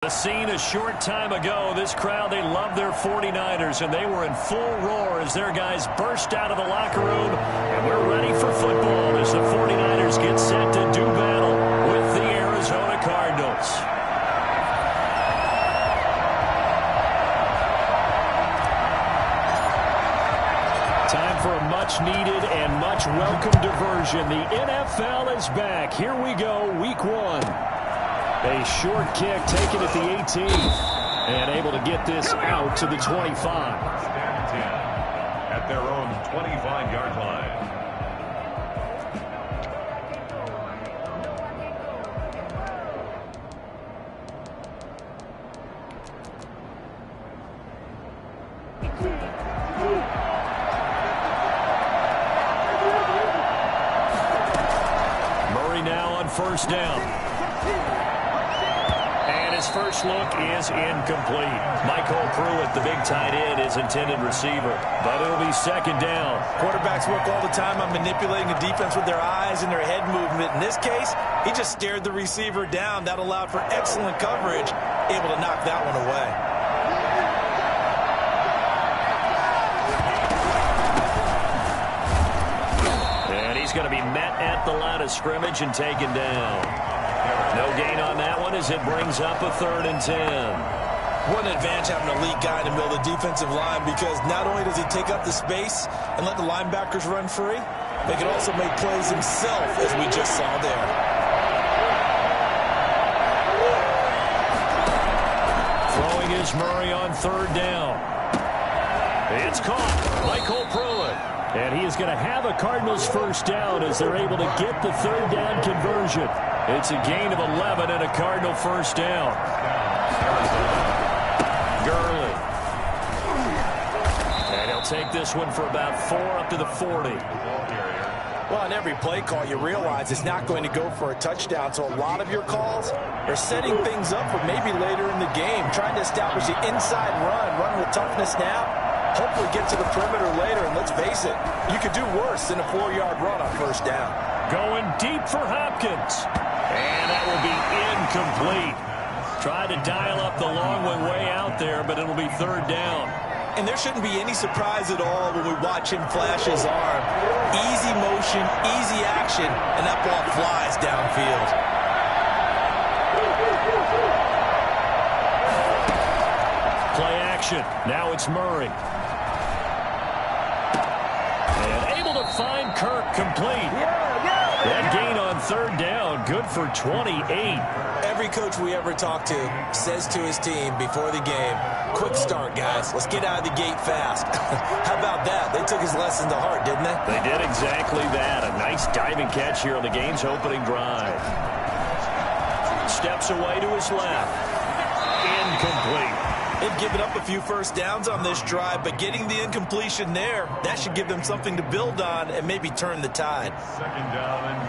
The scene a short time ago, this crowd, they love their 49ers, and they were in full roar as their guys burst out of the locker room. And we're ready for football as the 49ers get set to do battle with the Arizona Cardinals. Time for a much-needed and much-welcome diversion. The NFL is back. Here we go, Week 1. A short kick taken at the 18 and able to get this out to the 25. At their own 25-yard line. Murray now on first down. His first look is incomplete. Michael Pruitt, the big tight end, is intended receiver, but it'll be second down. Quarterbacks work all the time on manipulating the defense with their eyes and their head movement. In this case, he just stared the receiver down. That allowed for excellent coverage, able to knock that one away. And he's going to be met at the line of scrimmage and taken down. No gain on that one as it brings up a 3rd and 10. What an advantage having an elite guy in the middle of the defensive line, because not only does he take up the space and let the linebackers run free, they can also make plays himself, as we just saw there. Throwing is Murray on 3rd down. It's caught. Michael Pruitt. And he is going to have a Cardinals first down as they're able to get the 3rd down conversion. It's a gain of 11 and a Cardinal first down. Gurley. And he'll take this one for about 4 up to the 40. Well, on every play call, you realize it's not going to go for a touchdown, so a lot of your calls are setting things up for maybe later in the game, trying to establish the inside run with toughness now, hopefully get to the perimeter later, and let's face it, you could do worse than a 4-yard run on first down. Going deep for Hopkins. And that will be incomplete. Tried to dial up the long way out there, but it'll be 3rd down. And there shouldn't be any surprise at all when we watch him flash his arm. Easy motion, easy action, and that ball flies downfield. Play action. Now it's Murray. And able to find Kirk complete. That gain on 3rd down, good for 28. Every coach we ever talk to says to his team before the game, quick start, guys. Let's get out of the gate fast. How about that? They took his lesson to heart, didn't they? They did exactly that. A nice diving catch here on the game's opening drive. Steps away to his left. Incomplete. They've given up a few first downs on this drive, but getting the incompletion there, that should give them something to build on and maybe turn the tide. 2nd down and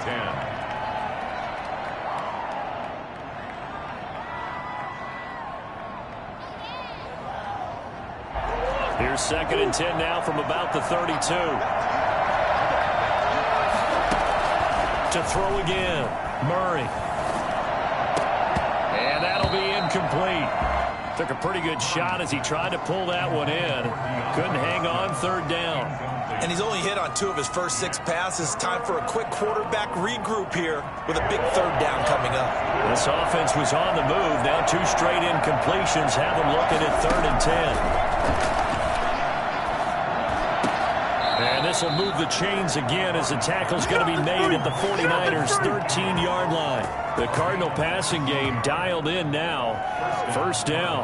10. Here's 2nd and 10 now from about the 32. To throw again, Murray. And that'll be incomplete. Took a pretty good shot as he tried to pull that one in. Couldn't hang on 3rd down. And he's only hit on 2 of his first 6 passes. Time for a quick quarterback regroup here with a big 3rd down coming up. This offense was on the move. Now 2 straight incompletions have them looking at 3rd and 10. And this will move the chains again as the tackle's going to be made at the 49ers' 13-yard line. The Cardinal passing game dialed in now. First down.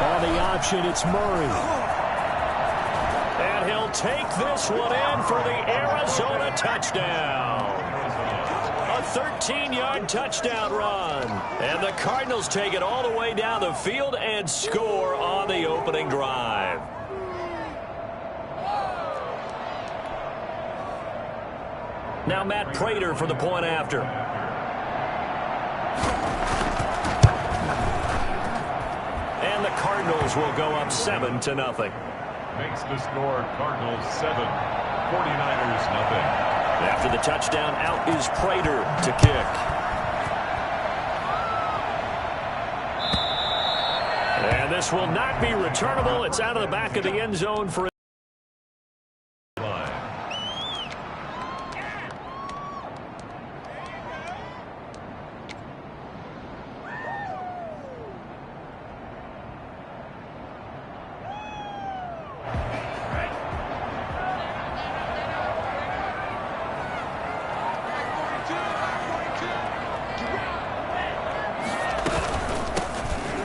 On the option, it's Murray. And he'll take this one in for the Arizona touchdown. A 13-yard touchdown run. And the Cardinals take it all the way down the field and score on the opening drive. Now Matt Prater for the point after. And the Cardinals will go up 7-0. Makes the score Cardinals 7, 49ers nothing. After the touchdown, out is Prater to kick. And this will not be returnable. It's out of the back of the end zone for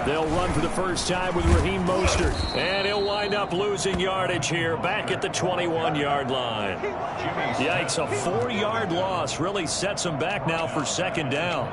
They'll run for the first time with Raheem Mostert. And he'll wind up losing yardage here back at the 21-yard line. Yikes, a 4-yard loss really sets him back now for second down.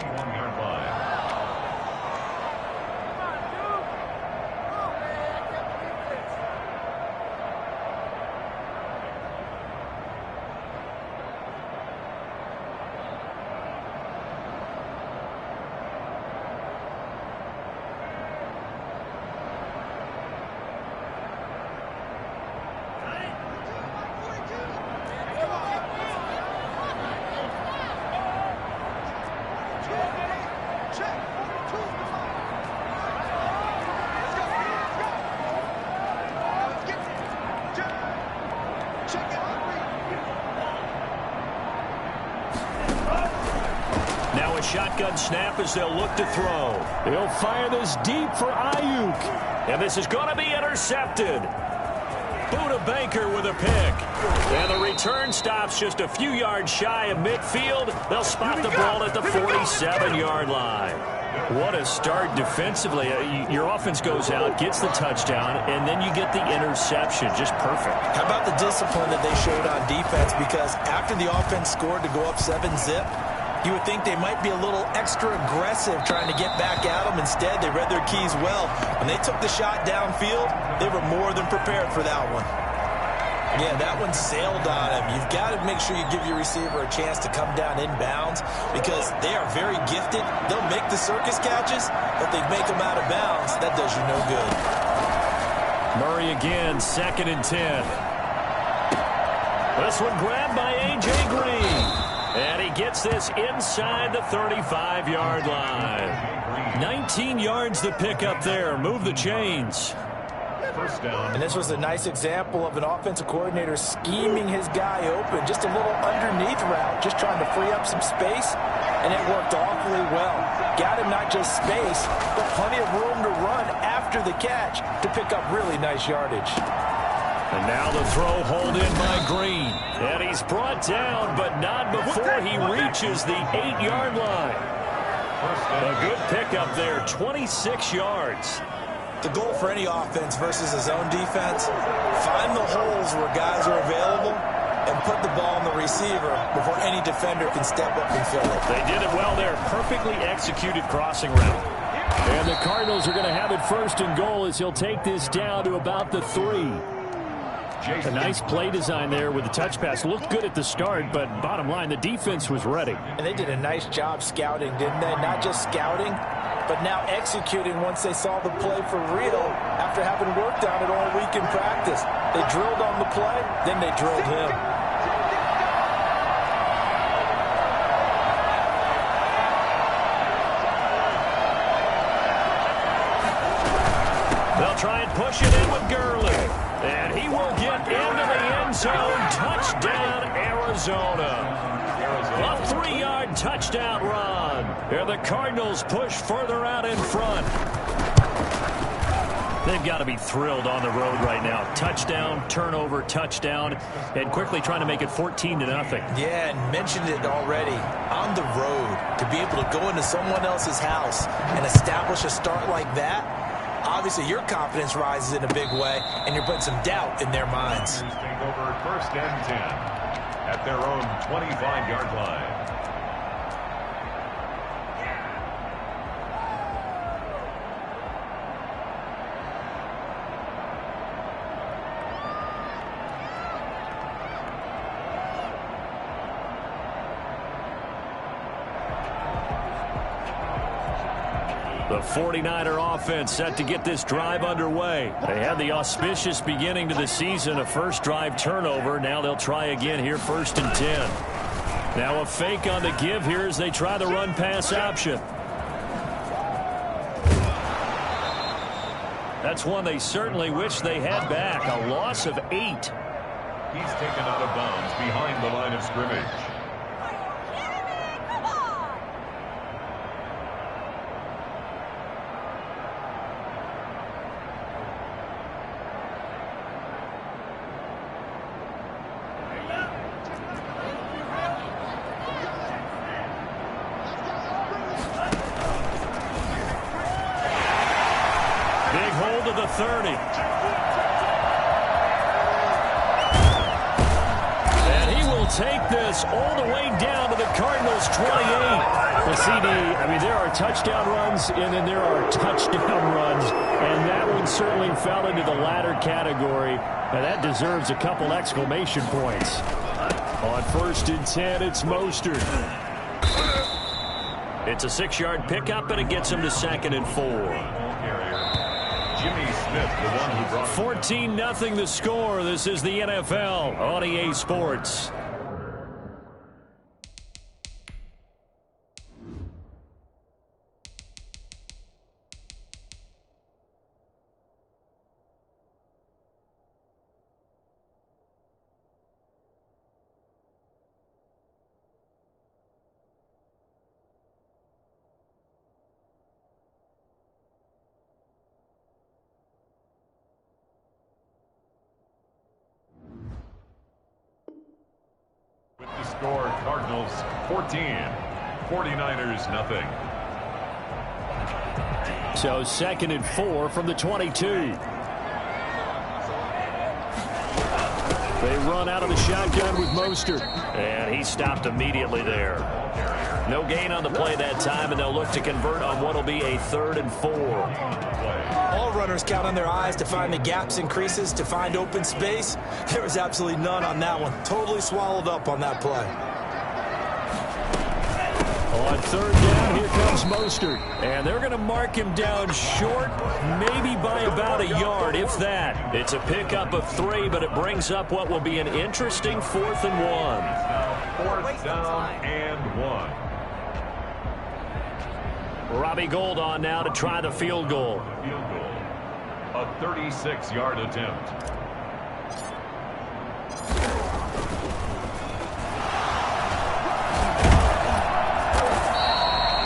Shotgun snap as they'll look to throw. He'll fire this deep for Ayuk. And this is going to be intercepted. Buda Baker with a pick. And the return stops just a few yards shy of midfield. They'll spot the ball at the 47-yard line. What a start defensively. Your offense goes out, gets the touchdown, and then you get the interception. Just perfect. How about the discipline that they showed on defense? Because after the offense scored to go up 7-zip, you would think they might be a little extra aggressive trying to get back at them. Instead, they read their keys well. When they took the shot downfield, they were more than prepared for that one. Yeah, that one sailed on him. You've got to make sure you give your receiver a chance to come down inbounds because they are very gifted. They'll make the circus catches, but they make them out of bounds. That does you no good. Murray again, 2nd and 10. This one grabbed by A.J. Green. And he gets this inside the 35-yard line. 19 yards to pick up there. Move the chains. First down. And this was a nice example of an offensive coordinator scheming his guy open. Just a little underneath route, just trying to free up some space. And it worked awfully well. Got him not just space, but plenty of room to run after the catch to pick up really nice yardage. And now the throw hauled in by Green. And he's brought down, but not before he reaches the 8-yard line. A good pickup there, 26 yards. The goal for any offense versus a zone defense, find the holes where guys are available and put the ball on the receiver before any defender can step up and fill it. They did it well there. Perfectly executed crossing route. And the Cardinals are going to have it 1st and goal as he'll take this down to about the 3. A nice play design there with the touch pass. Looked good at the start, but bottom line, the defense was ready. And they did a nice job scouting, didn't they? Not just scouting, but now executing once they saw the play for real after having worked on it all week in practice. They drilled on the play, then they drilled him. They'll try and push it in with Gurley. And he will get into the end zone. Touchdown, Arizona. A 3-yard touchdown run. And the Cardinals push further out in front. They've got to be thrilled on the road right now. Touchdown, turnover, touchdown, and quickly trying to make it 14-0. Yeah, and mentioned it already. On the road, to be able to go into someone else's house and establish a start like that, obviously your confidence rises in a big way, and you're putting some doubt in their minds. Take over 1st and 10 at their own 25-yard line. The 49er offense set to get this drive underway. They had the auspicious beginning to the season, a first drive turnover. Now they'll try again here, 1st and 10. Now a fake on the give here as they try the run-pass option. That's one they certainly wish they had back. A loss of 8. He's taken out of bounds behind the line of scrimmage. Big hold of the 30. And he will take this all the way down to the Cardinals' 28. The CD, I mean, there are touchdown runs, and then there are touchdown runs. And that one certainly fell into the latter category. And that deserves a couple exclamation points. On 1st and 10, it's Mostert. It's a 6-yard pickup, and it gets him to 2nd and 4. Jimmy Smith, the one who brought 14-0 the score. This is the NFL on EA Sports. with the score, Cardinals 14, 49ers nothing. So 2nd and 4 from the 22. They run out of the shotgun with Mostert. And he stopped immediately there. No gain on the play that time, and they'll look to convert on what will be a 3rd and 4. All runners count on their eyes to find the gaps and creases, to find open space. There was absolutely none on that one. Totally swallowed up on that play. On 3rd down, here comes Mostert. And they're going to mark him down short, maybe by about a yard, if that. It's a pickup of 3, but it brings up what will be an interesting 4th and 1. 4th down and 1. Robbie Gould on now to try the field goal. Field goal. A 36-yard attempt.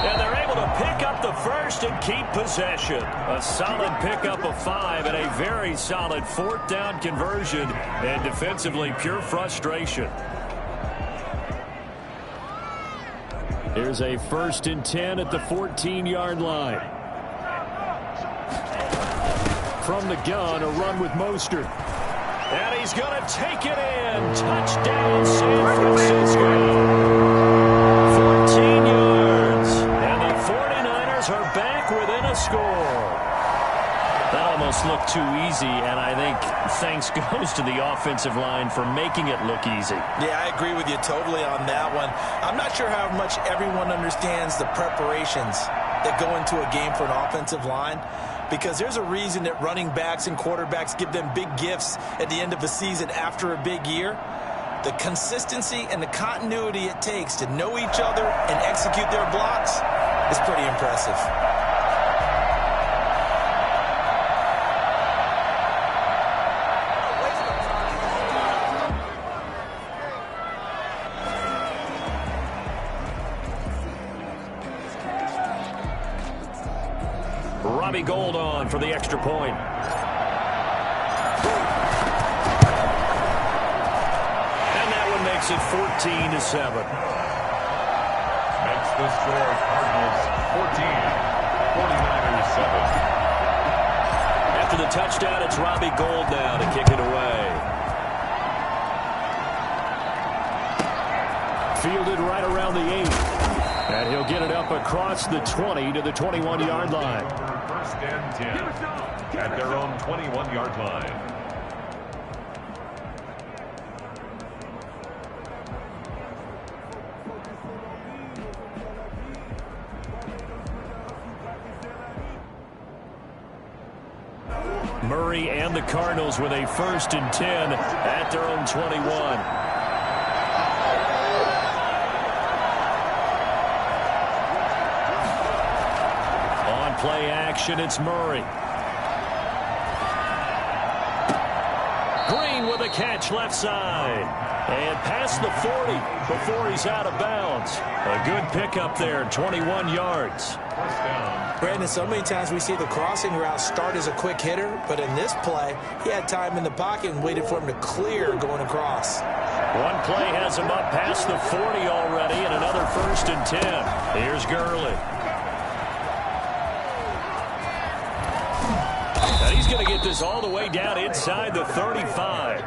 And they're able to pick up the first and keep possession. A solid pickup of 5 and a very solid 4th down conversion. And defensively, pure frustration. Here's a 1st and 10 at the 14-yard line. From the gun, a run with Mostert. And he's going to take it in. Touchdown, San Francisco. 14 yards. And the 49ers are back within a score. That almost looked too easy, and I think thanks goes to the offensive line for making it look easy. Yeah, I agree with you totally on that one. I'm not sure how much everyone understands the preparations that go into a game for an offensive line, because there's a reason that running backs and quarterbacks give them big gifts at the end of a season after a big year. The consistency and the continuity it takes to know each other and execute their blocks is pretty impressive. Robbie Gould on for the extra point. And that one makes it 14-7. Makes the score Cardinals 14, 49ers 7. After the touchdown, it's Robbie Gould now to kick it away. Fielded right around the 8. And he'll get it up across the 20 to the 21-yard line. 1st and 10 at their own 21-yard line. Murray and the Cardinals with a 1st and 10 at their own 21. Play action, it's Murray. Green with a catch left side. And past the 40 before he's out of bounds. A good pickup there, 21 yards. Brandon, so many times we see the crossing route start as a quick hitter, but in this play, he had time in the pocket and waited for him to clear going across. One play has him up past the 40 already, and another 1st and 10. Here's Gurley. He's going to get this all the way down inside the 35.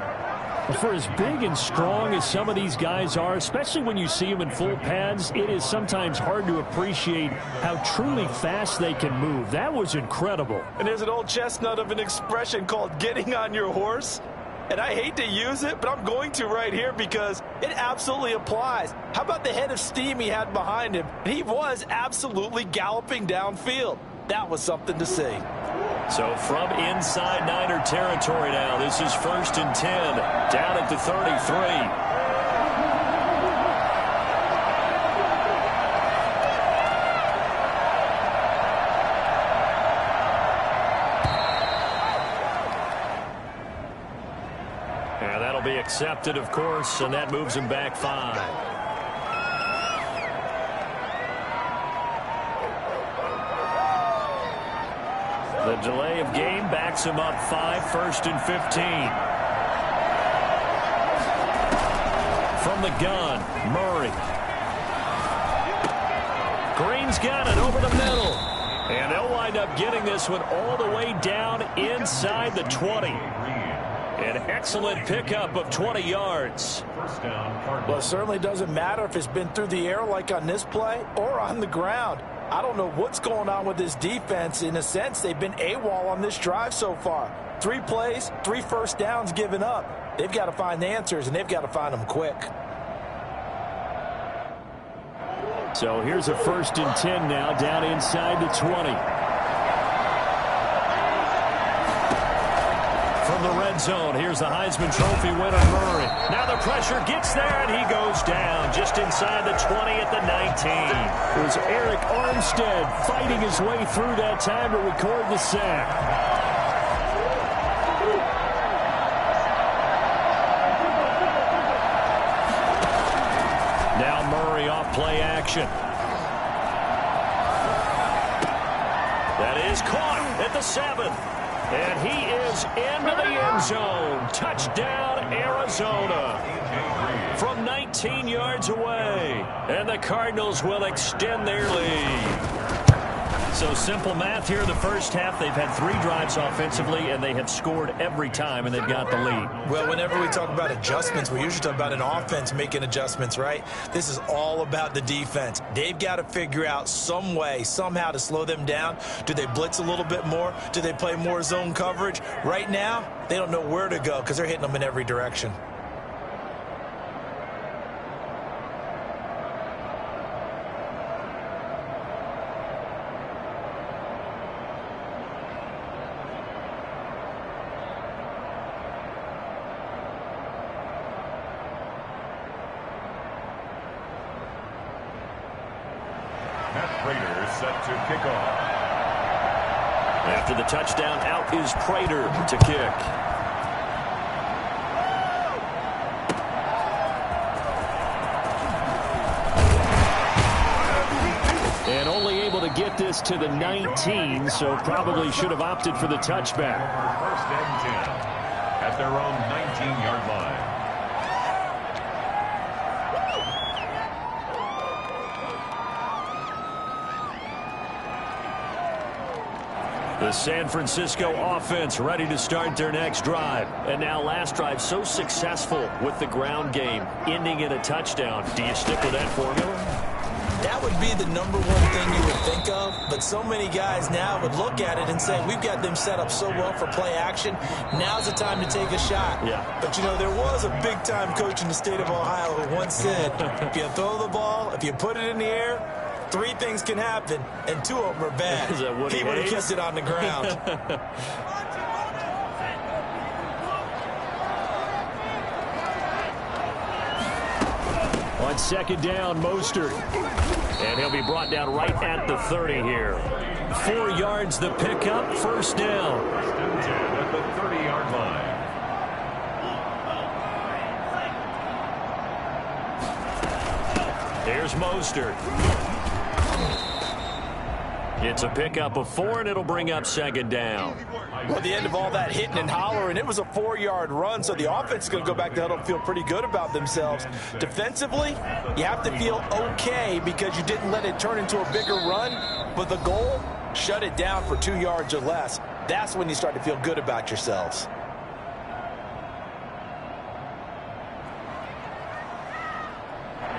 For as big and strong as some of these guys are, especially when you see them in full pads, it is sometimes hard to appreciate how truly fast they can move. That was incredible. And there's an old chestnut of an expression called getting on your horse. And I hate to use it, but I'm going to right here because it absolutely applies. How about the head of steam he had behind him? He was absolutely galloping downfield. That was something to see. So from inside Niner territory now, this is 1st and 10, down at the 33. And that'll be accepted, of course, and that moves him back 5. The delay of game backs him up 5, 1st and 15. From the gun, Murray. Green's got it over the middle. And they'll wind up getting this one all the way down inside the 20. An excellent pickup of 20 yards. Well, it certainly doesn't matter if it's been through the air like on this play or on the ground. I don't know what's going on with this defense. In a sense, they've been AWOL on this drive so far. 3 plays, 3 first downs given up. They've got to find the answers, and they've got to find them quick. So here's a 1st and 10 now, down inside the 20. From the red zone, here's the Heisman Trophy winner, Murray. Now the pressure gets there, and he goes down just inside the 20 at the 19. It was Eric Armstead fighting his way through that time to record the sack. Now Murray off play action. That is caught at the 7. And he is into the end zone. Touchdown, Arizona. From 19 yards away. And the Cardinals will extend their lead. So simple math here in the first half. They've had 3 drives offensively, and they have scored every time, and they've got the lead. Well, whenever we talk about adjustments, we usually talk about an offense making adjustments, right? This is all about the defense. They've got to figure out some way, somehow to slow them down. Do they blitz a little bit more? Do they play more zone coverage? Right now, they don't know where to go because they're hitting them in every direction. Set to kick off. After the touchdown, out is Prater to kick. And only able to get this to the 19, so probably should have opted for the touchback. 1st and 10 at their own 19-yard line. The San Francisco offense ready to start their next drive. And now last drive so successful with the ground game, ending in a touchdown. Do you stick with that formula? That would be the #1 thing you would think of, but so many guys now would look at it and say, we've got them set up so well for play action, now's the time to take a shot. Yeah. But, you know, there was a big-time coach in the state of Ohio who once said, if you throw the ball, if you put it in the air, 3 things can happen, and 2 of them are bad. Is that Woody he would have Hayes? kept it on the ground. On second down, Mostert. And he'll be brought down right at the 30 here. 4 yards the pickup, first down. First and 10 at the 30-yard line. Here's Mostert. It's a pickup of 4, and it'll bring up second down. Well, at the end of all that hitting and hollering, it was a 4-yard run, so the offense is going to go back to huddle and feel pretty good about themselves. Defensively, you have to feel okay because you didn't let it turn into a bigger run, but the goal, shut it down for 2 yards or less. That's when you start to feel good about yourselves.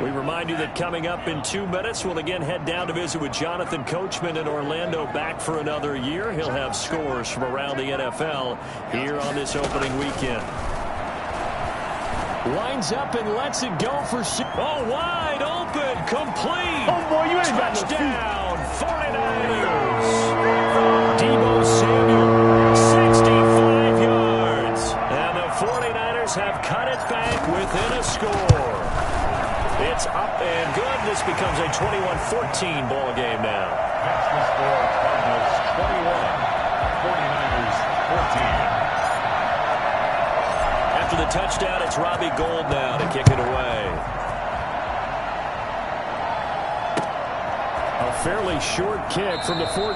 We remind you that coming up in 2 minutes, we'll again head down to visit with Jonathan Coachman in Orlando, back for another year. He'll have scores from around the NFL here on this opening weekend. Lines up and lets it go for... Oh, wide open, complete. Oh, boy, you ain't got no feet. Touchdown, 49ers. Deebo Samuel, 65 yards. And the 49ers have cut it back within a score. It's up and good. This becomes a 21-14 ball game now. That's the score. Cardinals 21, 49ers 14. After the touchdown, it's Robbie Gould now to kick it away. A fairly short kick from the 14.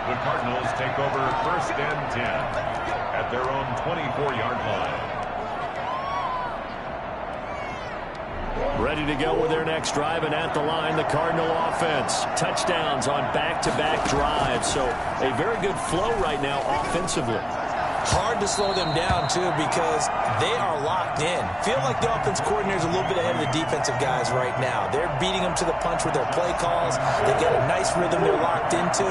The Cardinals take over first and 10 at their own 24-yard line. Ready to go with their next drive, and at the line, the Cardinal offense. Touchdowns on back-to-back drives, so a very good flow right now offensively. Hard to slow them down, too, because they are locked in. Feel like the offense coordinator is a little bit ahead of the defensive guys right now. They're beating them to the punch with their play calls. They've got a nice rhythm they're locked into.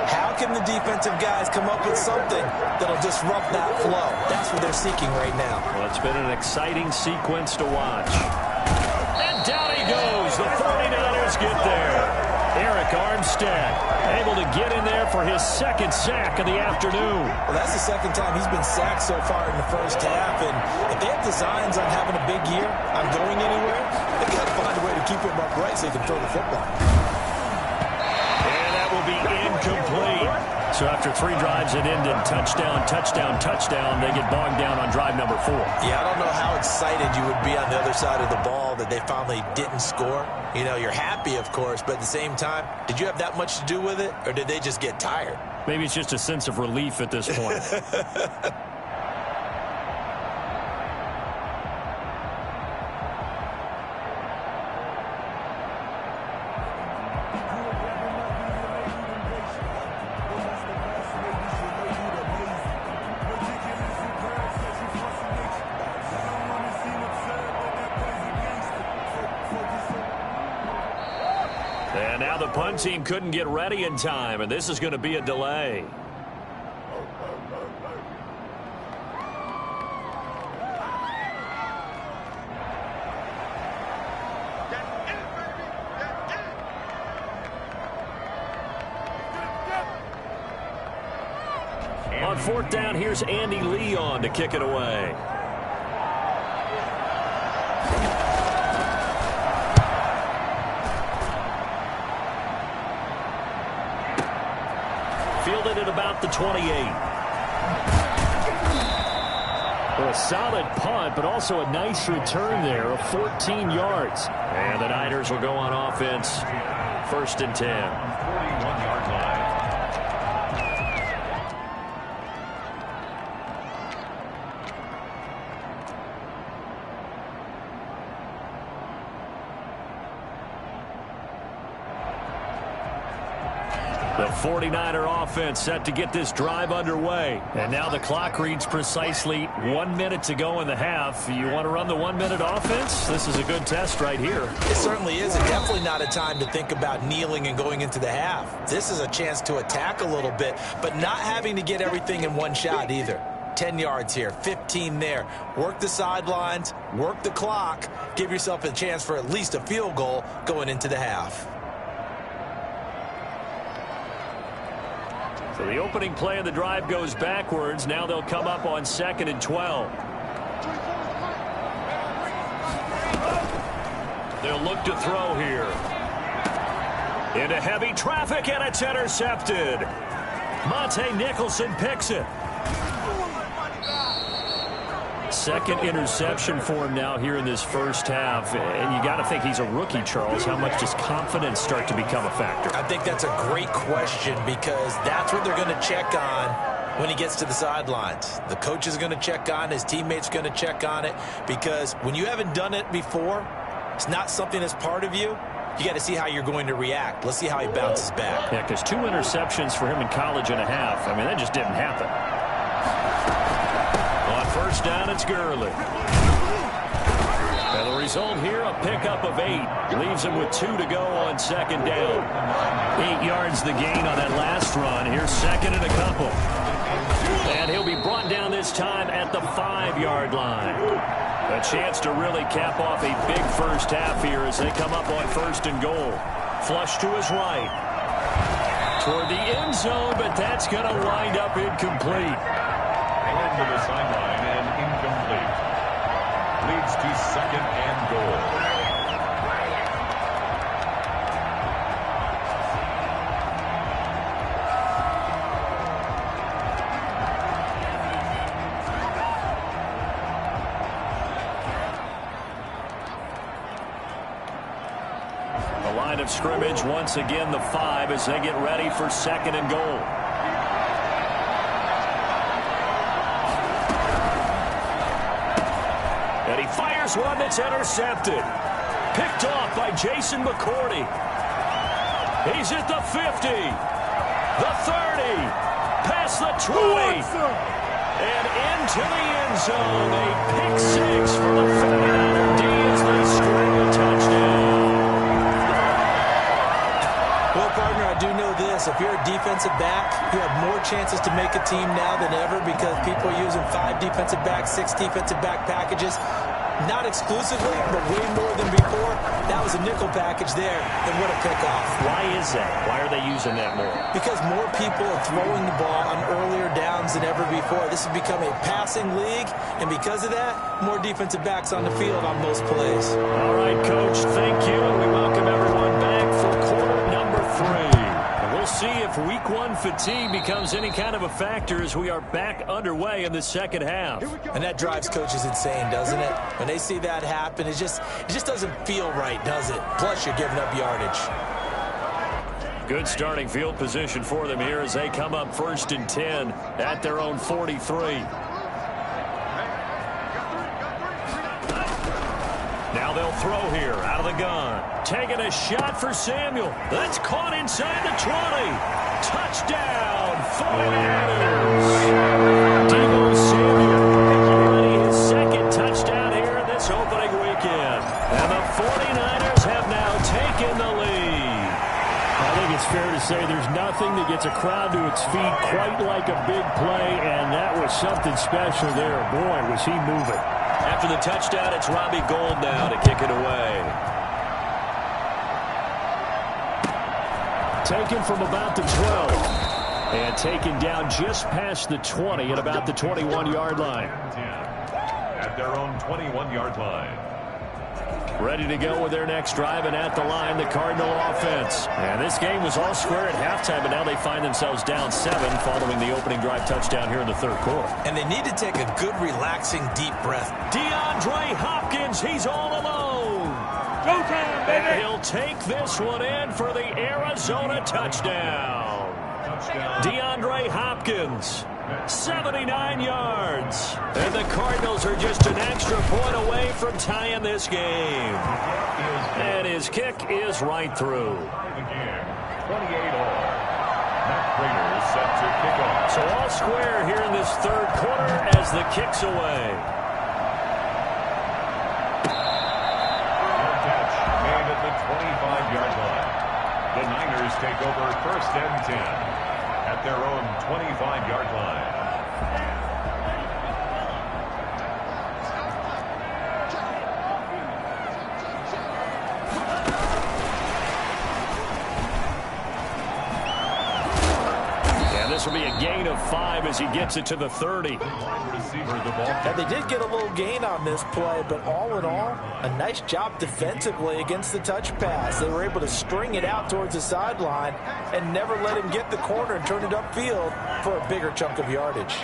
How can the defensive guys come up with something that'll disrupt that flow? That's what they're seeking right now. Well, it's been an exciting sequence to watch. And down he goes. The 49ers get there. Arik Armstead able to get in there for his second sack of the afternoon. Well, that's the second time he's been sacked so far in the first half. And if they have designs on having a big year, on going anywhere, they've got to find a way to keep him upright so he can throw the football. And that will be incomplete. So after 3 drives it ended touchdown, touchdown, touchdown, they get bogged down on drive number 4. Yeah, I don't know how excited you would be on the other side of the ball that they finally didn't score. You know, you're happy, of course, but at the same time, did you have that much to do with it, or did they just get tired? Maybe it's just a sense of relief at this point. And now the punt team couldn't get ready in time, and this is going to be a delay. On 4th down, here's Andy Leon to kick it away. Fielded at about the 28. Well, a solid punt, but also a nice return there of 14 yards. And the Niners will go on offense, 1st and 10. 41-yard line. The 49er offense set to get this drive underway. And now the clock reads precisely 1 minute to go in the half. You want to run the 1 minute offense? This is a good test right here. It certainly is. It's definitely not a time to think about kneeling and going into the half. This is a chance to attack a little bit, but not having to get everything in one shot either. 10 yards here, 15 there. Work the sidelines, work the clock, give yourself a chance for at least a field goal going into the half. So the opening play of the drive goes backwards. Now they'll come up on 2nd and 12. They'll look to throw here. Into heavy traffic, and it's intercepted. Monte Nicholson picks it. Second interception for him now here in this first half. And you got to think he's a rookie, Charles. How much does confidence start to become a factor? I think that's a great question because that's what they're going to check on when he gets to the sidelines. The coach is going to check on, his teammates are going to check on it, because when you haven't done it before, it's not something that's part of you. You got to see how you're going to react. Let's see how he bounces back. Yeah, because 2 interceptions for him in college and a half. I mean, that just didn't happen. On first down, it's Gurley. And the result here, a pickup of 8. Leaves him with 2 to go on second down. 8 yards the gain on that last run. Here's second and a couple. And he'll be brought down this time at the 5-yard line. A chance to really cap off a big first half here as they come up on first and goal. Flush to his right. Toward the end zone, but that's going to wind up incomplete. And to the sideline and incomplete. Leads to second and goal. Of scrimmage once again the 5 as they get ready for second and goal. And he fires one that's intercepted. Picked off by Jason McCourty. He's at the 50, the 30, past the 20, and into the end zone. A pick 6 for the 49er D as they score a touchdown. Well, partner, I do know this. If you're a defensive back, you have more chances to make a team now than ever because people are using 5 defensive backs, 6 defensive back packages. Not exclusively, but way more than before. That was a nickel package there, and what a pickoff. Why is that? Why are they using that more? Because more people are throwing the ball on earlier downs than ever before. This has become a passing league, and because of that, more defensive backs on the field on most plays. All right, Coach, thank you, and we welcome everyone back for quarter number 3. And we'll see if week 1 fatigue becomes any kind of a factor as we are back underway in the second half. And that drives coaches insane, doesn't it? When they see that happen, it just doesn't feel right, does it? Plus, you're giving up yardage. Good starting field position for them here as they come up first and 10 at their own 43. Now they'll throw here out of the gun. Taking a shot for Samuel. That's caught inside the 20. Touchdown, 49ers. Deebo Samuel. His second touchdown here this opening weekend. And the 49ers have now taken the lead. I think it's fair to say there's nothing that gets a crowd to its feet quite like a big play, and that was something special there. Boy, was he moving. After the touchdown, it's Robbie Gould now to kick it away. Taken from about the 12. And taken down just past the 20 at about the 21-yard line. At their own 21-yard line. Ready to go with their next drive, and at the line, the Cardinal offense. And this game was all square at halftime, but now they find themselves down 7 following the opening drive touchdown here in the third quarter. And they need to take a good, relaxing, deep breath. DeAndre Hopkins, he's all alone. Showtime, baby! And he'll take this one in for the Arizona touchdown. DeAndre Hopkins, 79 yards. And the Cardinals are just an extra point away from tying this game. And his kick is right through. 28 all. Matt Prater is set to kick off. So all square here in this third quarter as the kick's away. Good catch made at the 25-yard line. The Niners take over first and 10 at their own 25-yard line. This will be a gain of 5 as he gets it to the 30. And they did get a little gain on this play, but all in all, a nice job defensively against the touch pass. They were able to string it out towards the sideline and never let him get the corner and turn it upfield for a bigger chunk of yardage.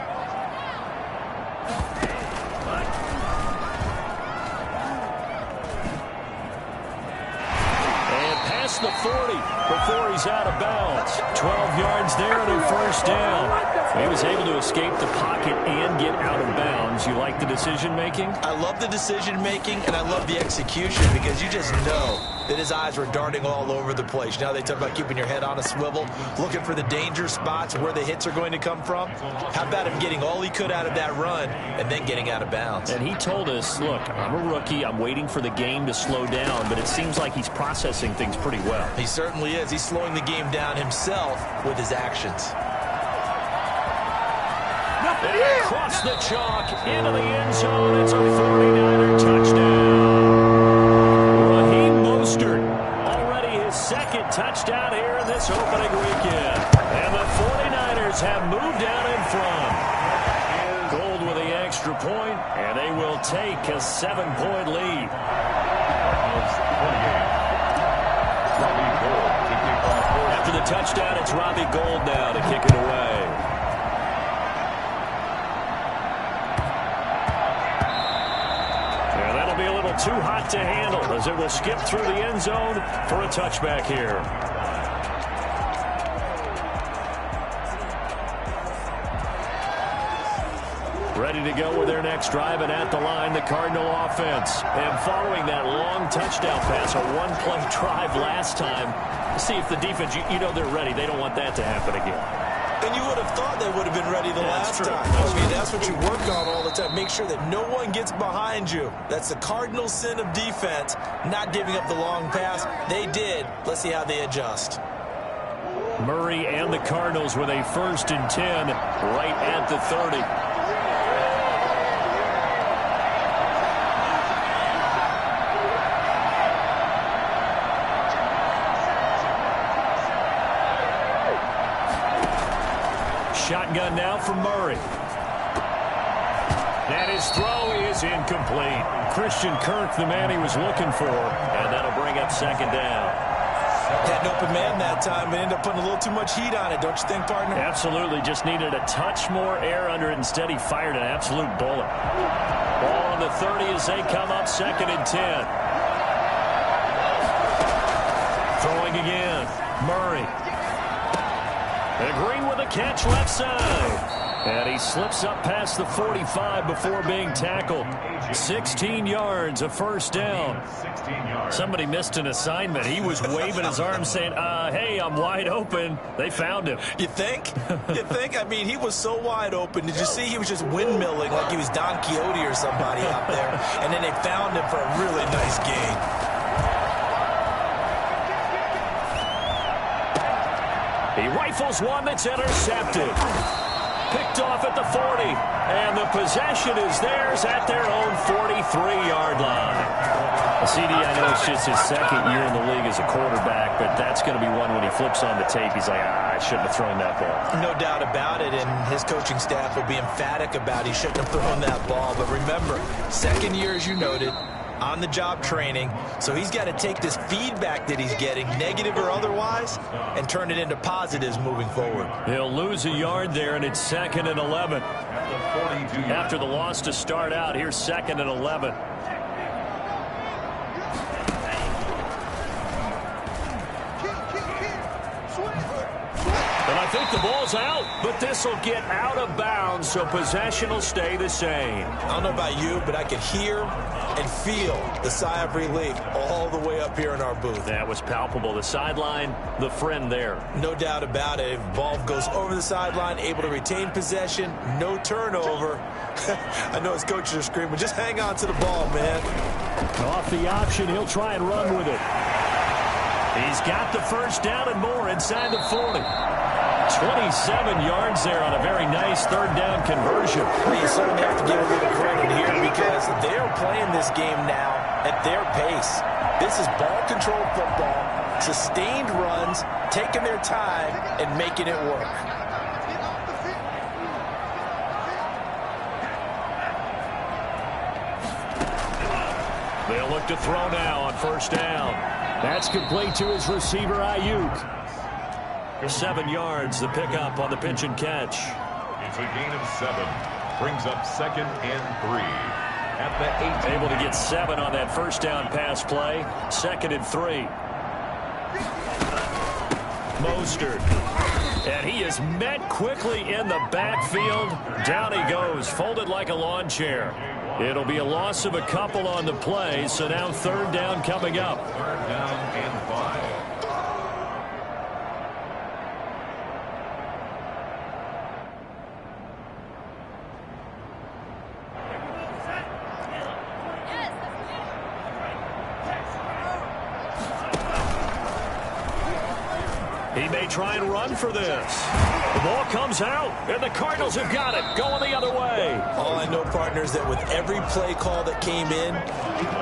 The 40 before he's out of bounds. 12 yards there and a first down. He was able to escape the pocket and get out of bounds. You like the decision making? I love the decision making and I love the execution because you just know that his eyes were darting all over the place. Now they talk about keeping your head on a swivel, looking for the danger spots where the hits are going to come from. How about him getting all he could out of that run and then getting out of bounds? And he told us, look, I'm a rookie. I'm waiting for the game to slow down, but it seems like he's processing things pretty well. He certainly is. He's slowing the game down himself with his actions. Across the chalk, into the end zone. It's a 49er touchdown. Raheem Mostert, already his second touchdown here in this opening weekend. And the 49ers have moved down in front. Gold with the extra point, and they will take a 7-point lead. After the touchdown, it's Robbie Gould now to kick it away. And that'll be a little too hot to handle as it will skip through the end zone for a touchback here. Ready to go with their next drive, and at the line, the Cardinal offense. And following that long touchdown pass, a one-play drive last time, see if the defense, you know they're ready. They don't want that to happen again. And you would have thought they would have been ready the last time. I mean, that's what you work on all the time. Make sure that no one gets behind you. That's the cardinal sin of defense, not giving up the long pass. They did. Let's see how they adjust. Murray and the Cardinals with a 1st and 10 right at the 30. Shotgun now from Murray. And his throw is incomplete. Christian Kirk, the man he was looking for, and that'll bring up 2nd down. Had an open man that time, but ended up putting a little too much heat on it, don't you think, partner? Absolutely. Just needed a touch more air under it. Instead, he fired an absolute bullet. Ball on the 30 as they come up 2nd and 10. Throwing again. Murray. And Green with a catch left side. And he slips up past the 45 before being tackled. 16 yards, a 1st down. Somebody missed an assignment. He was waving his arms saying, hey, I'm wide open. They found him. You think? You think? I mean, he was so wide open. Did you see he was just windmilling like he was Don Quixote or somebody out there? And then they found him for a really nice gain. He rifles one that's intercepted. Picked off at the 40. And the possession is theirs at their own 43-yard line. CD, I know it's just his 2nd year in the league as a quarterback, but that's going to be one when he flips on the tape. He's like, I shouldn't have thrown that ball. No doubt about it, and his coaching staff will be emphatic about he shouldn't have thrown that ball. But remember, 2nd year, as you noted, on-the-job training, so he's got to take this feedback that he's getting, negative or otherwise, and turn it into positives moving forward. He'll lose a yard there, and it's 2nd and 11. After the loss to start out, here's 2nd and 11. And I think the ball's out, but this will get out of bounds, so possession will stay the same. I don't know about you, but I could hear and feel the sigh of relief all the way up here in our booth. That was palpable. The sideline, the friend there. No doubt about it. If ball goes over the sideline, able to retain possession, no turnover. I know his coaches are screaming, just hang on to the ball, man. Off the option, he'll try and run with it. He's got the 1st down and more inside the 40. 27 yards there on a very nice 3rd down conversion. Well, you certainly have to give a little credit here because they're playing this game now at their pace. This is ball-controlled football, sustained runs, taking their time, and making it work. They'll look to throw now on first down. That's complete to his receiver, Ayuk. 7 yards, the pickup on the pitch and catch. It's a gain of 7. Brings up 2nd and 3. At the 8. Able to get 7 on that first down pass play. 2nd and 3. Mostert. And he is met quickly in the backfield. Down he goes, folded like a lawn chair. It'll be a loss of a couple on the play, so now 3rd down coming up. 3rd down and 5. He may try and run for this. The ball comes out, and the Cardinals have got it, going the other way. All I know, partners, that with every play call that came in,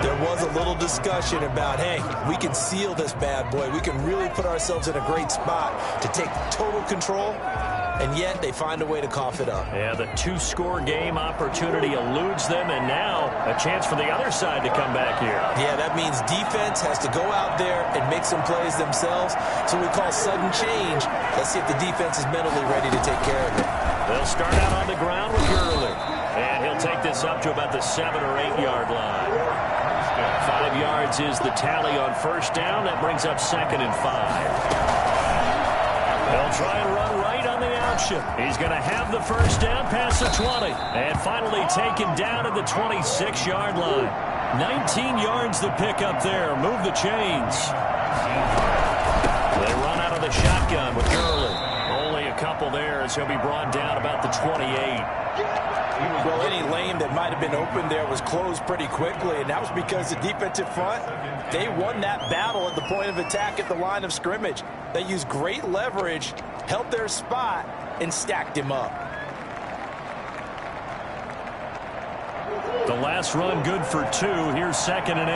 there was a little discussion about, hey, we can seal this bad boy. We can really put ourselves in a great spot to take total control, and yet they find a way to cough it up. Yeah, the 2-score game opportunity eludes them, and now a chance for the other side to come back here. Yeah, that means defense has to go out there and make some plays themselves. So we call sudden change. Let's see if the defense is mentally ready to take care of it. They'll start out on the ground with Gurley. And he'll take this up to about the 7 or 8 yard line. 5 yards is the tally on first down. That brings up 2nd and 5. They'll try and run right on the option. He's going to have the first down past the 20. And finally taken down at the 26-yard line. 19 yards the pickup there. Move the chains. They run out of the shotgun with Gurley. Only a couple there as he'll be brought down about the 28. Well, any lane that might have been open there was closed pretty quickly, and that was because the defensive front, they won that battle at the point of attack at the line of scrimmage. They used great leverage, held their spot, and stacked him up. The last run good for 2. Here's 2nd and 8.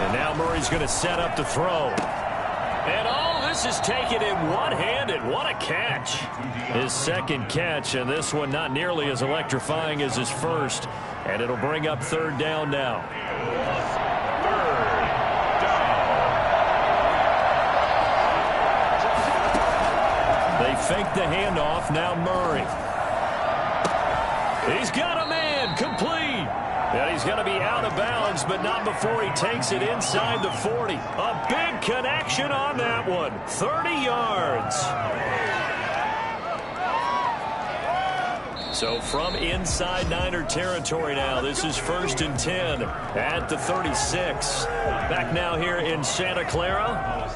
And now Murray's going to set up to throw. And all this is taken in one-handed. What a catch. His 2nd catch, and this one not nearly as electrifying as his first. And it'll bring up 3rd down now. They fake the handoff. Now Murray. He's got a man. Complete. And he's going to be out of bounds, but not before he takes it inside the 40. A big connection on that one. 30 yards. So from inside Niner territory now, this is 1st and 10 at the 36. Back now here in Santa Clara.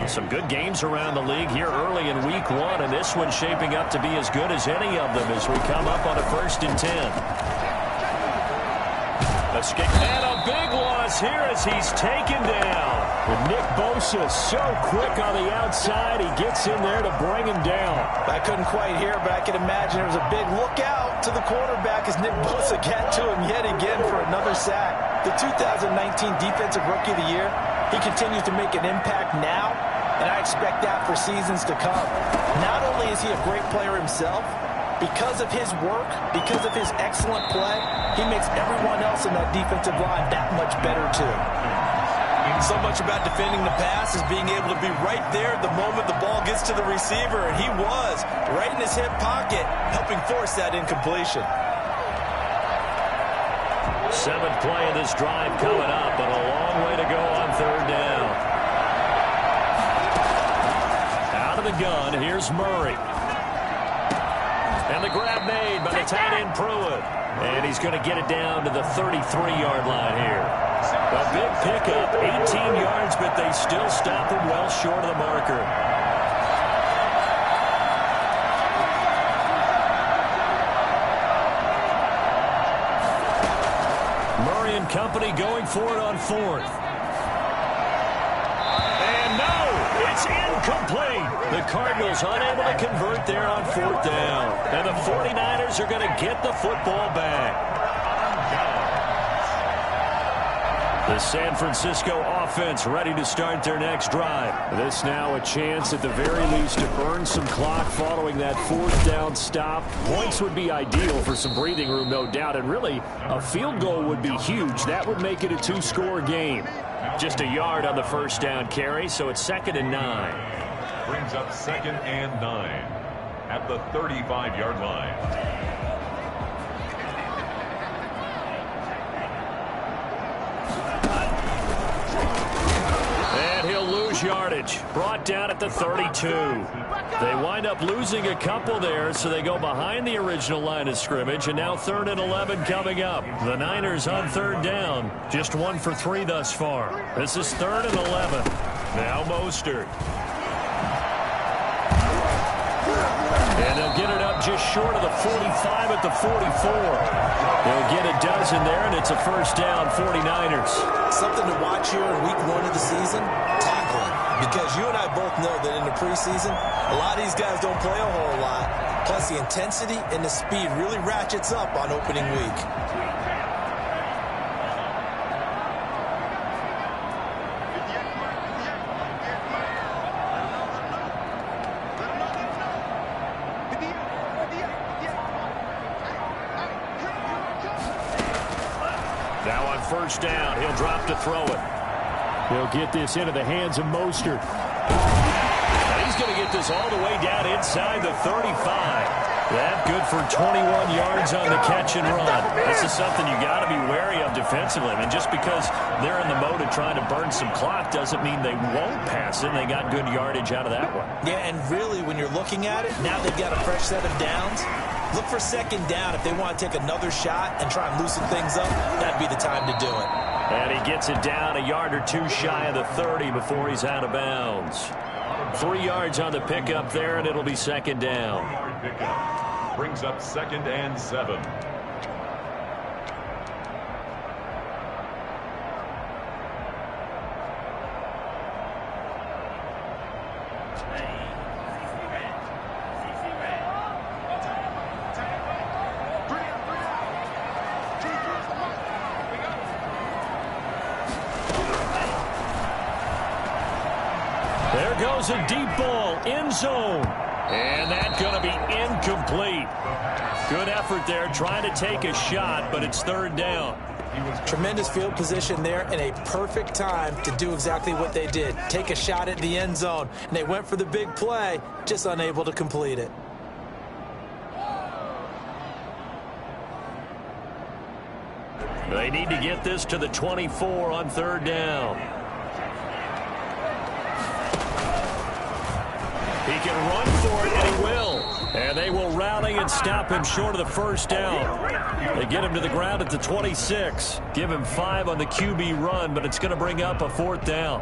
Some good games around the league here early in week 1, and this one's shaping up to be as good as any of them as we come up on a 1st and 10. And a big loss here as he's taken down. And Nick Bosa so quick on the outside. He gets in there to bring him down. I couldn't quite hear, but I can imagine there was a big look out to the quarterback as Nick Bosa got to him yet again for another sack. The 2019 Defensive Rookie of the Year, he continues to make an impact now, and I expect that for seasons to come. Not only is he a great player himself, because of his work, because of his excellent play, he makes everyone else in that defensive line that much better too. So much about defending the pass is being able to be right there the moment the ball gets to the receiver, and he was right in his hip pocket, helping force that incompletion. 7th play of this drive coming up, but a long way to go on 3rd down. Out of the gun, here's Murray. And the grab made by the tight end Pruitt. And he's going to get it down to the 33-yard line here. A big pickup, 18 yards, but they still stop him well short of the marker. Murray and company going for it on 4th. And no, it's incomplete. The Cardinals unable to convert there on 4th down. And the 49ers are going to get the football back. The San Francisco offense ready to start their next drive. This now a chance at the very least to burn some clock following that fourth down stop. Points would be ideal for some breathing room, no doubt. And really, a field goal would be huge. That would make it a two-score game. Just a yard on the first down carry, so it's 2nd and 9. Brings up 2nd and 9 at the 35-yard line. Yardage brought down at the 32. They wind up losing a couple there, so they go behind the original line of scrimmage, and now 3rd and 11 coming up. The Niners on 3rd down, just 1 for 3 thus far. This is 3rd and 11. Now Mostert. And they'll get it up just short of the 45 at the 44. They'll get a dozen there, and it's a first down, 49ers. Something to watch here in week 1 of the season, tackling. Because you and I both know that in the preseason, a lot of these guys don't play a whole lot. Plus, the intensity and the speed really ratchets up on opening week. Now on first down, he'll drop to throw it. He'll get this into the hands of Mostert. And he's going to get this all the way down inside the 35. That good for 21 yards on the catch and run. This is something you got to be wary of defensively. I mean, just because they're in the mode of trying to burn some clock doesn't mean they won't pass it. They got good yardage out of that one. Yeah, and really, when you're looking at it, now they've got a fresh set of downs. Look for 2nd down. If they want to take another shot and try and loosen things up, that'd be the time to do it. And he gets it down a yard or two shy of the 30 before he's out of bounds. 3 yards on the pickup there, and it'll be 2nd down. Pickup brings up 2nd and 7. There goes a deep ball, end zone. And that's going to be incomplete. Good effort there, trying to take a shot, but it's 3rd down. Tremendous field position there and a perfect time to do exactly what they did. Take a shot at the end zone. And they went for the big play, just unable to complete it. They need to get this to the 24 on 3rd down. He can run for it, and he will. And they will rally and stop him short of the first down. They get him to the ground at the 26. Give him 5 on the QB run, but it's going to bring up a 4th down.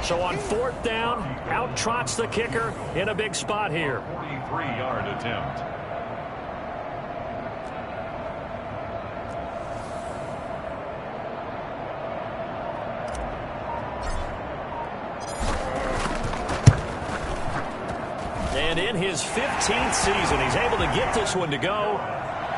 So on 4th down, out trots the kicker in a big spot here. 43-yard attempt. And in his 15th season, he's able to get this one to go.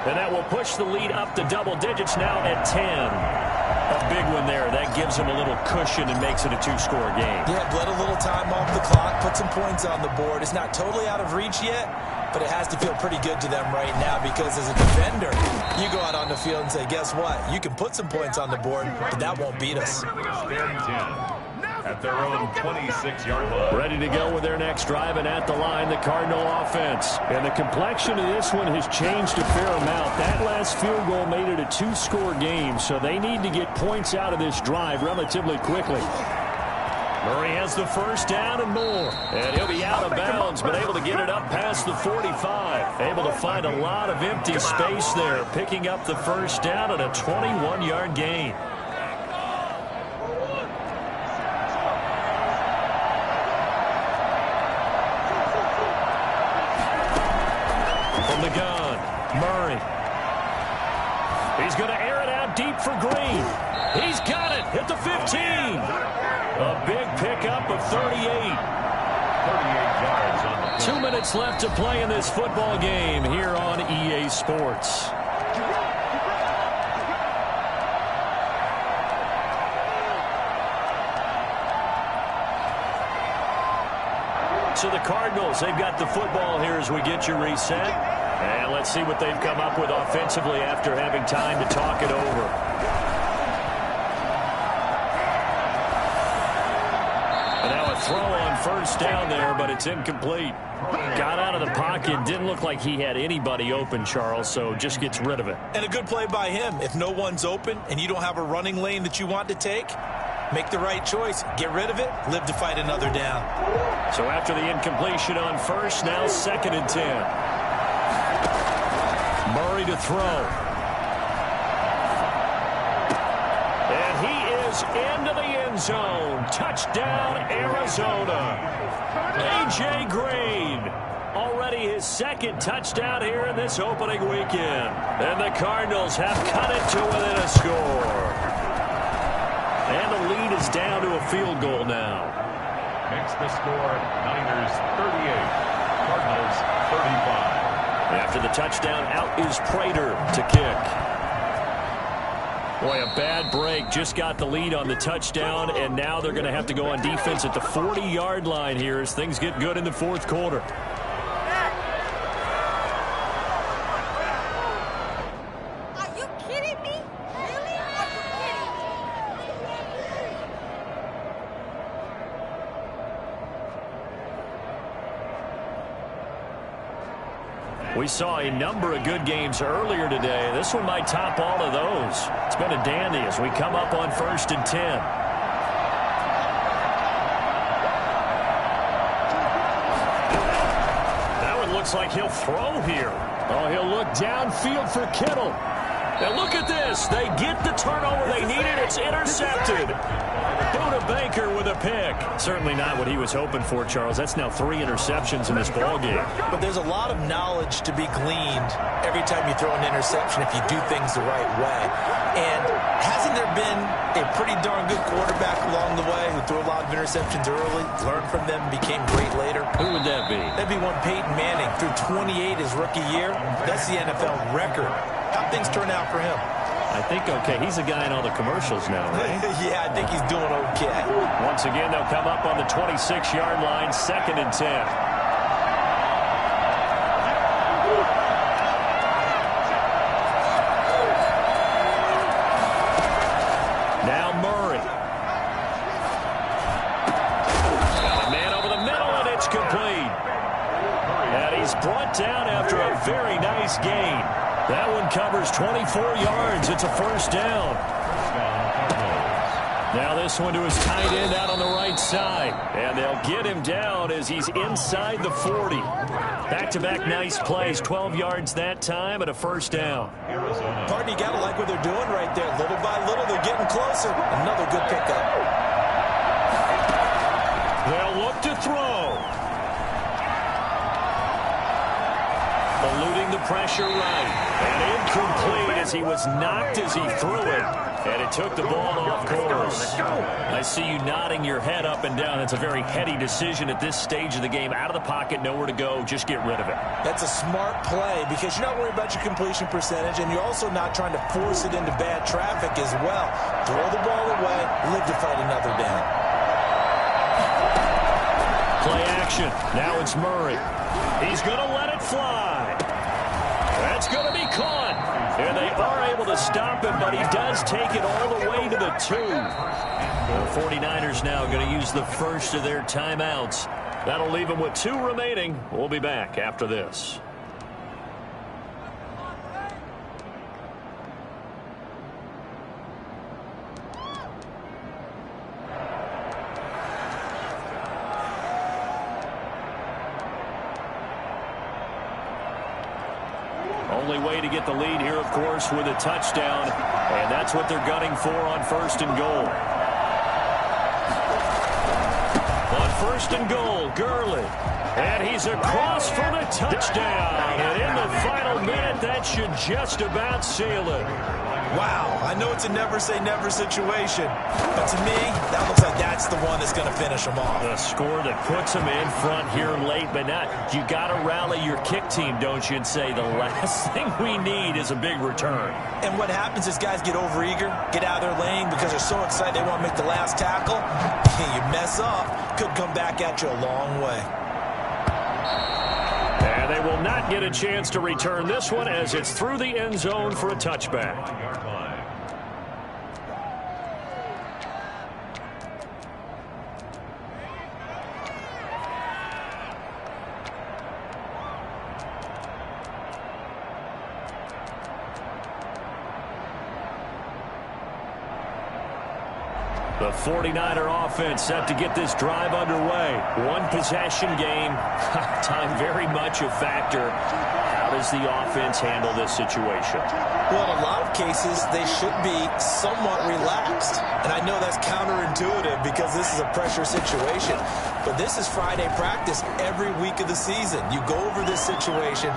And that will push the lead up to double digits now at 10. A big one there. That gives him a little cushion and makes it a 2-score game. Yeah, bled a little time off the clock, put some points on the board. It's not totally out of reach yet, but it has to feel pretty good to them right now because as a defender, you go out on the field and say, guess what? You can put some points on the board, but that won't beat us. 10 at their own 26-yard line. Ready to go with their next drive, and at the line, the Cardinal offense. And the complexion of this one has changed a fair amount. That last field goal made it a 2-score game, so they need to get points out of this drive relatively quickly. Murray has the first down and more. And he'll be out of bounds, but able to get it up past the 45. Able to find a lot of empty space there, picking up the first down at a 21-yard gain. From the gun, Murray. He's going to air it out deep for Green. He's got it at the 15. A big pickup of 38. 38 yards on the play. 2 minutes left to play in this football game here on EA Sports. So the Cardinals, they've got the football here as we get you reset. And let's see what they've come up with offensively after having time to talk it over. And now a throw on first down there, but it's incomplete. Got out of the pocket. Didn't look like he had anybody open, Charles, so just gets rid of it. And a good play by him. If no one's open and you don't have a running lane that you want to take, make the right choice. Get rid of it. Live to fight another down. So after the incompletion on first, now 2nd and 10. Murray to throw. And he is into the end zone. Touchdown, Arizona. A.J. Green. Already his 2nd touchdown here in this opening weekend. And the Cardinals have cut it to within a score. And the lead is down to a field goal now. Makes the score Niners 38, Cardinals 35. After the touchdown, out is Prater to kick. Boy, a bad break. Just got the lead on the touchdown, and now they're going to have to go on defense at the 40-yard line here as things get good in the 4th quarter. Are you kidding me? Really? Are you kidding me? We saw a number of good games earlier today. This one might top all of those. It's been a dandy as we come up on 1st and 10. That one looks like he'll throw here. Oh, he'll look downfield for Kittle. Now look at this. They get the turnover they needed. It's intercepted. Buda Baker with a pick. Certainly not what he was hoping for, Charles. That's now 3 interceptions in this ballgame. But there's a lot of knowledge to be gleaned every time you throw an interception if you do things the right way. And hasn't there been a pretty darn good quarterback along the way who threw a lot of interceptions early, learned from them, became great later? Who would that be? That'd be one Peyton Manning. Threw 28 his rookie year. That's the NFL record. How'd things turn out for him? I think okay. He's a guy in all the commercials now, right? Yeah, I think he's doing okay. Once again, they'll come up on the 26-yard line, 2nd and 10. Now Murray. Got a man over the middle, and it's complete. And he's brought down after a very nice gain. That one covers 24 yards. It's a first down. Now this one to his tight end out on the right side. And they'll get him down as he's inside the 40. Back-to-back nice plays. 12 yards that time and a first down. Pardon, you got to like what they're doing right there. Little by little, they're getting closer. Another good pickup. They'll look to throw. Eluding the pressure right. And incomplete as he was knocked as he threw it. And it took the ball off course. I see you nodding your head up and down. That's a very heady decision at this stage of the game. Out of the pocket, nowhere to go. Just get rid of it. That's a smart play because you're not worried about your completion percentage, and you're also not trying to force it into bad traffic as well. Throw the ball away, live to fight another down. Play action. Now it's Murray. He's going to let it fly. That's going to be caught. And they are able to stop him, but he does take it all the way to the 2. The 49ers now going to use the first of their timeouts. That'll leave them with 2 remaining. We'll be back after this. Only way to get the lead here, of course, with a touchdown. And that's what they're gunning for on 1st and goal. On 1st and goal, Gurley. And he's across for the touchdown. And in the final minute, that should just about seal it. Wow, I know it's a never-say-never situation, but to me, that looks like that's the one that's going to finish them off. The score that puts them in front here late, but not. You got to rally your kick team, don't you, and say the last thing we need is a big return. And what happens is guys get overeager, get out of their lane because they're so excited they want to make the last tackle. You mess up, could come back at you a long way. And they will not get a chance to return this one as it's through the end zone for a touchback. The 49er offense set to get this drive underway. One possession game. Time very much a factor. How does the offense handle this situation? Well, in a lot of cases, they should be somewhat relaxed. And I know that's counterintuitive because this is a pressure situation. But this is Friday practice every week of the season. You go over this situation,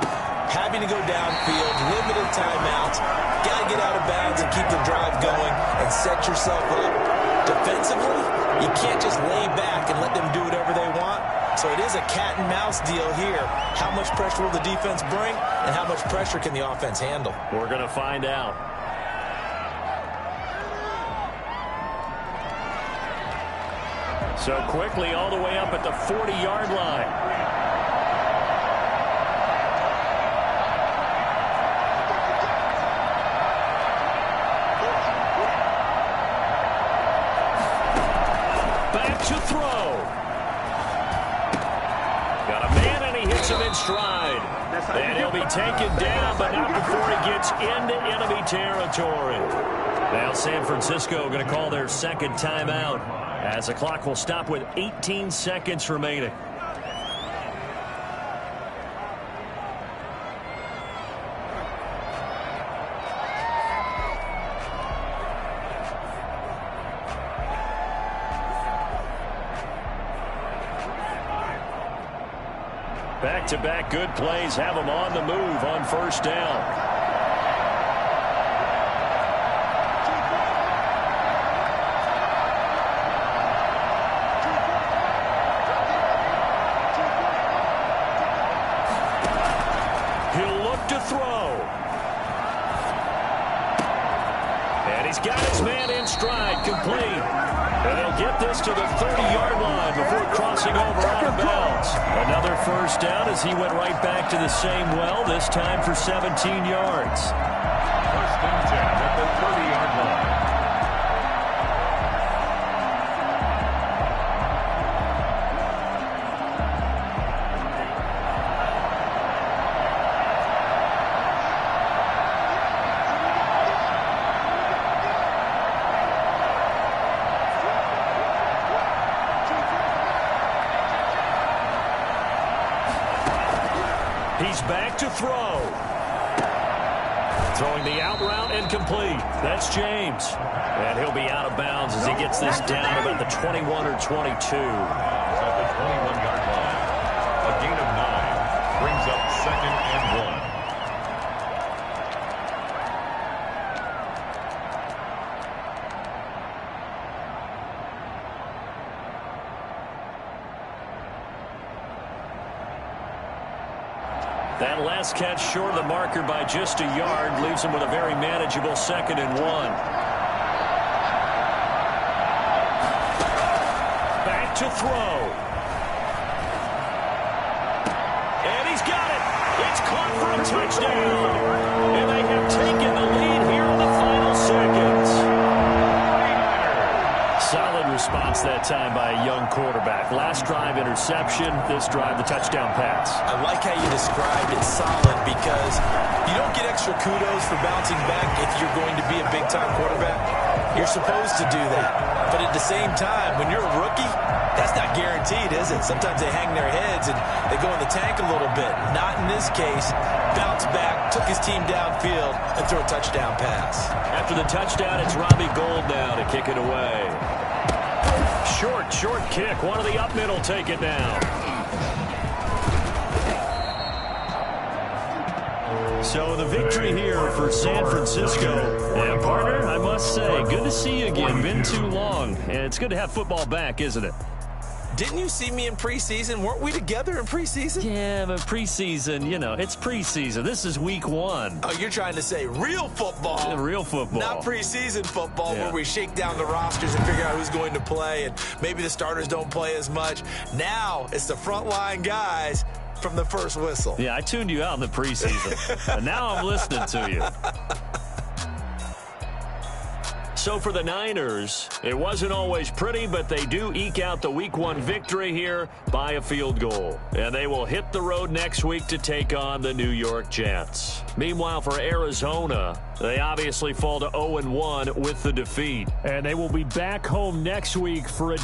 having to go downfield, limited timeouts, got to get out of bounds and keep the drive going and set yourself up. Defensively, you can't just lay back and let them do whatever they want. So it is a cat and mouse deal here. How much pressure will the defense bring, and how much pressure can the offense handle? We're going to find out. So quickly all the way up at the 40-yard line. To throw. Got a man, and he hits him in stride. And he'll be taken down, but not before he gets into enemy territory. Now San Francisco going to call their second timeout as the clock will stop with 18 seconds remaining. Back-to-back good plays have them on the move on first down. He'll look to throw. And he's got his man in stride, complete. And they'll get this to the 30-yard line before crossing over out of bounds. Another first down as he went right back to the same well, this time for 17 yards. First and 10 at the 30-yard line. He's back to throw. Throwing the out route and complete. That's James. And he'll be out of bounds as he gets this down about the 21 or 22. At the 21-yard line. A gain of 9 brings up second and 1. That last catch short of the marker by just a yard leaves him with a very manageable second and 1. Back to throw. And he's got it. It's caught for a touchdown. And they have taken the lead here in the final seconds. Solid response that time by a young quarterback. Last drive interception, this drive the touchdown pass. I like how you described it solid because you don't get extra kudos for bouncing back if you're going to be a big-time quarterback. You're supposed to do that. But at the same time, when you're a rookie, that's not guaranteed, is it? Sometimes they hang their heads and they go in the tank a little bit. Not in this case. Bounce back, took his team downfield, and threw a touchdown pass. After the touchdown, it's Robbie Gould now to kick it away. Short kick. One of the up middle take it down. So the victory here for San Francisco. And, partner, I must say, good to see you again. Been too long. And it's good to have football back, isn't it? Didn't you see me in preseason? Weren't we together in preseason? Yeah, but preseason, it's preseason. This is week 1. Oh, you're trying to say real football. Real football. Not preseason football Yeah. where we shake down the rosters and figure out who's going to play, and maybe the starters don't play as much. Now it's the frontline guys from the first whistle. Yeah, I tuned you out in the preseason. And now I'm listening to you. So for the Niners, it wasn't always pretty, but they do eke out the Week 1 victory here by a field goal. And they will hit the road next week to take on the New York Jets. Meanwhile, for Arizona, they obviously fall to 0-1 with the defeat. And they will be back home next week for a